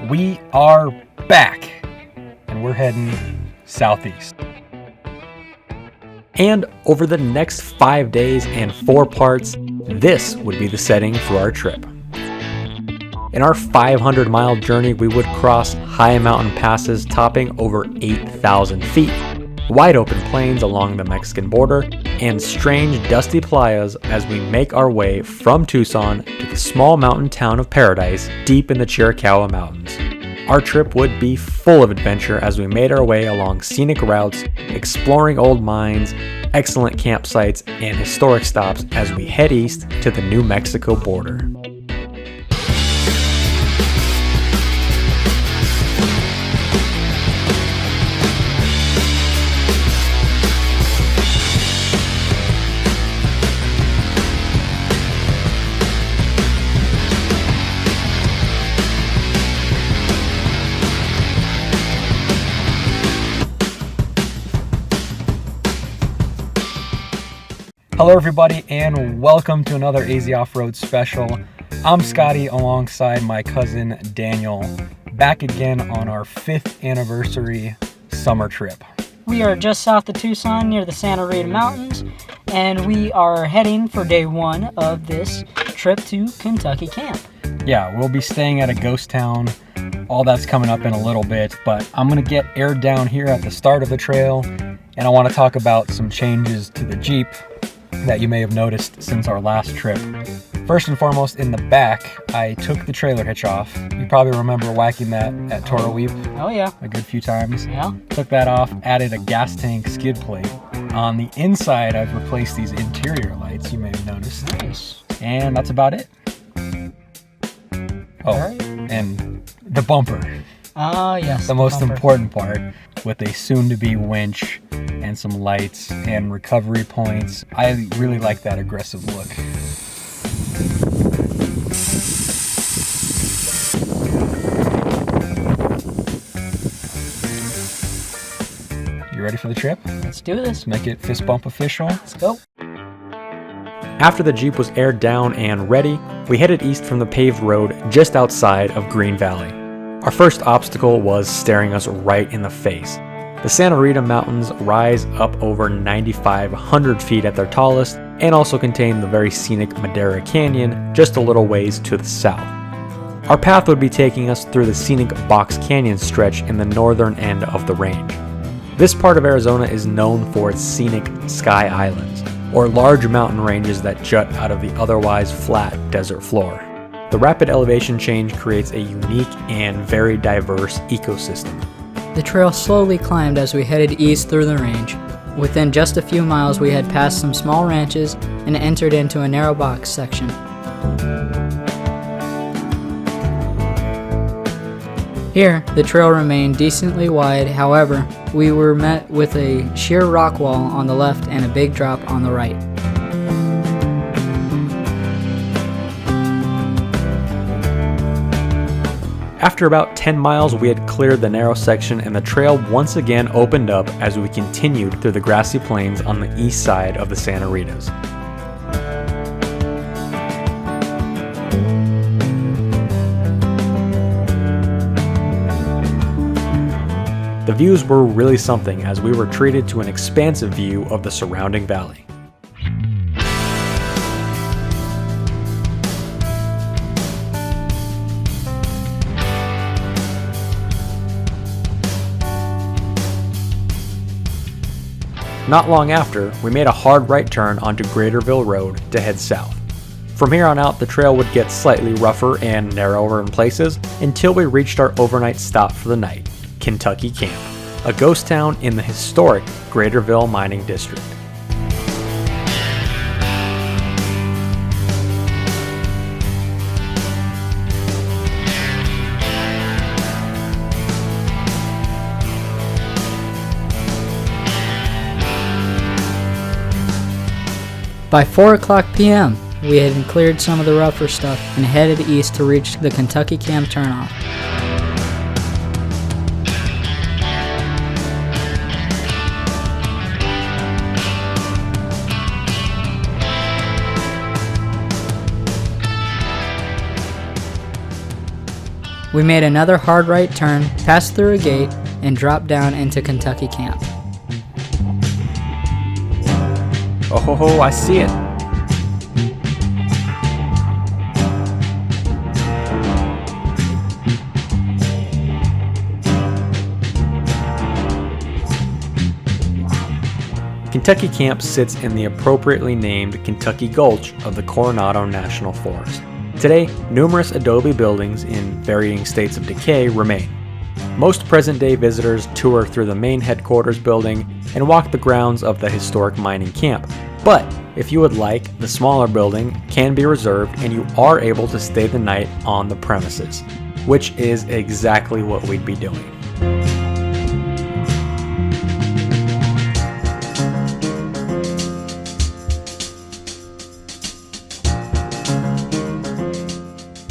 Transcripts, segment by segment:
We are back, and we're heading southeast. And over the next 5 days and 4 parts, this would be the setting for our trip. In our 500-mile journey, we would cross high mountain passes topping over 8,000 feet, wide open plains along the Mexican border, and strange dusty playas as we make our way from Tucson to the small mountain town of Paradise deep in the Chiricahua Mountains. Our trip would be full of adventure as we made our way along scenic routes, exploring old mines, excellent campsites, and historic stops as we head east to the New Mexico border. Hello everybody, and welcome to another AZ Off-Road special. I'm Scotty alongside my cousin Daniel, back again on our 5th anniversary summer trip. We are just south of Tucson near the Santa Rita Mountains, and we are heading for day 1 of this trip to Kentucky Camp. Yeah, we'll be staying at a ghost town. All that's coming up in a little bit, but I'm going to get aired down here at the start of the trail, and I want to talk about some changes to the Jeep that you may have noticed since our last trip. First and foremost, in the back, I took the trailer hitch off. You probably remember whacking that at Toro Weep. Oh yeah. A good few times. Yeah. Took that off, added a gas tank skid plate. On the inside, I've replaced these interior lights, you may have noticed. Nice. And that's about it. Oh, Alright. and the bumper. Ah, yes. The most bumper. important part, with a soon-to-be winch and some lights and recovery points. I really like that aggressive look. You ready for the trip? Let's do this. Let's make it fist bump official. Let's go. After the Jeep was aired down and ready, we headed east from the paved road just outside of Green Valley. Our first obstacle was staring us right in the face. The Santa Rita Mountains rise up over 9,500 feet at their tallest and also contain the very scenic Madera Canyon just a little ways to the south. Our path would be taking us through the scenic Box Canyon stretch in the northern end of the range. This part of Arizona is known for its scenic Sky Islands, or large mountain ranges that jut out of the otherwise flat desert floor. The rapid elevation change creates a unique and very diverse ecosystem. The trail slowly climbed as we headed east through the range. Within just a few miles, we had passed some small ranches and entered into a narrow box section. Here, the trail remained decently wide, however, we were met with a sheer rock wall on the left and a big drop on the right. After about 10 miles, we had cleared the narrow section and the trail once again opened up as we continued through the grassy plains on the east side of the Santa Ritas. The views were really something as we were treated to an expansive view of the surrounding valley. Not long after, we made a hard right turn onto Graterville Road to head south. From here on out, the trail would get slightly rougher and narrower in places until we reached our overnight stop for the night, Kentucky Camp, a ghost town in the historic Graterville mining district. By 4 o'clock p.m., we had cleared some of the rougher stuff and headed east to reach the Kentucky Camp turnoff. We made another hard right turn, passed through a gate, and dropped down into Kentucky Camp. Oh ho ho, I see it. Kentucky Camp sits in the appropriately named Kentucky Gulch of the Coronado National Forest. Today, numerous adobe buildings in varying states of decay remain. Most present-day visitors tour through the main headquarters building and walk the grounds of the historic mining camp. But if you would like, the smaller building can be reserved and you are able to stay the night on the premises, which is exactly what we'd be doing.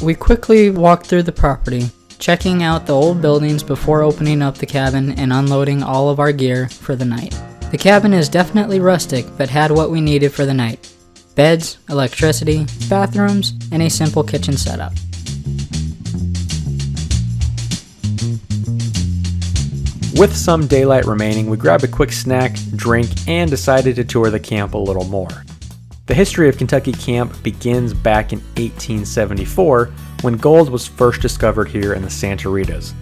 We quickly walked through the property, checking out the old buildings before opening up the cabin and unloading all of our gear for the night. The cabin is definitely rustic, but had what we needed for the night: beds, electricity, bathrooms, and a simple kitchen setup. With some daylight remaining, we grabbed a quick snack, drink, and decided to tour the camp a little more. The history of Kentucky Camp begins back in 1874 when gold was first discovered here in the Santa Ritas.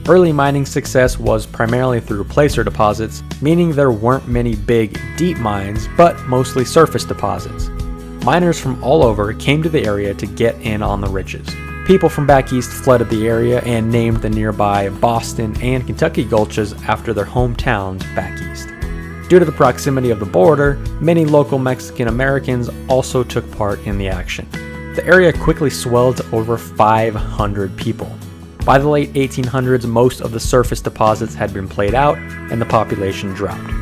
Early mining success was primarily through placer deposits, meaning there weren't many big, deep mines, but mostly surface deposits. Miners from all over came to the area to get in on the riches. People from back east flooded the area and named the nearby Boston and Kentucky gulches after their hometowns back east. Due to the proximity of the border, many local Mexican Americans also took part in the action. The area quickly swelled to over 500 people. By the late 1800s, most of the surface deposits had been played out and the population dropped.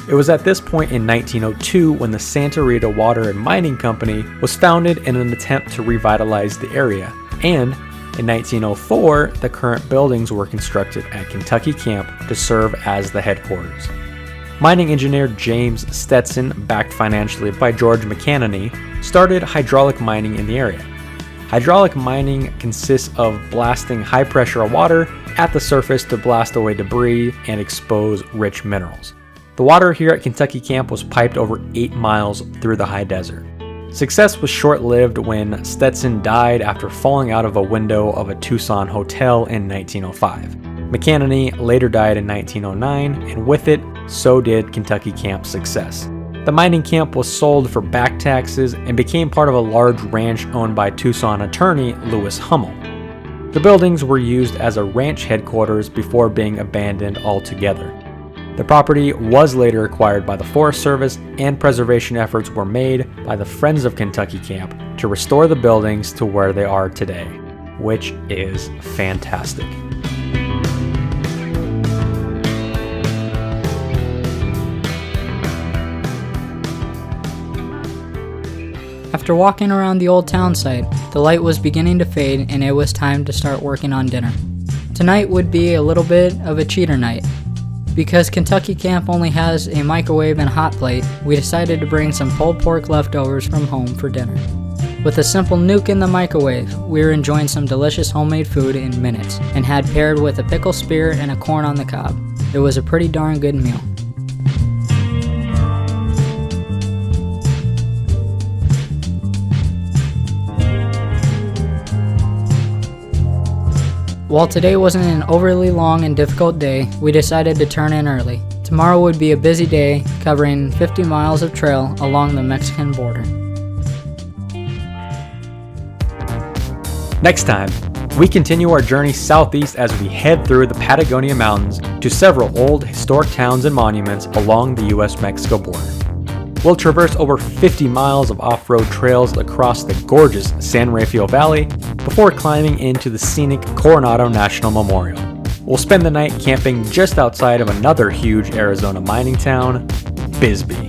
It was at this point in 1902 when the Santa Rita Water and Mining Company was founded in an attempt to revitalize the area, and in 1904, the current buildings were constructed at Kentucky Camp to serve as the headquarters. Mining engineer James Stetson, backed financially by George McCannany, started hydraulic mining in the area. Hydraulic mining consists of blasting high-pressure water at the surface to blast away debris and expose rich minerals. The water here at Kentucky Camp was piped over 8 miles through the high desert. Success was short-lived when Stetson died after falling out of a window of a Tucson hotel in 1905. McCannany later died in 1909, and with it, so did Kentucky Camp's success. The mining camp was sold for back taxes and became part of a large ranch owned by Tucson attorney Lewis Hummel. The buildings were used as a ranch headquarters before being abandoned altogether. The property was later acquired by the Forest Service, and preservation efforts were made by the Friends of Kentucky Camp to restore the buildings to where they are today, which is fantastic. After walking around the old town site, the light was beginning to fade and it was time to start working on dinner. Tonight would be a little bit of a cheater night. Because Kentucky Camp only has a microwave and hot plate, we decided to bring some pulled pork leftovers from home for dinner. With a simple nuke in the microwave, we were enjoying some delicious homemade food in minutes and had paired with a pickle spear and a corn on the cob. It was a pretty darn good meal. While today wasn't an overly long and difficult day, we decided to turn in early. Tomorrow would be a busy day, covering 50 miles of trail along the Mexican border. Next time, we continue our journey southeast as we head through the Patagonia Mountains to several old historic towns and monuments along the US-Mexico border. We'll traverse over 50 miles of off-road trails across the gorgeous San Rafael Valley before climbing into the scenic Coronado National Memorial. We'll spend the night camping just outside of another huge Arizona mining town, Bisbee.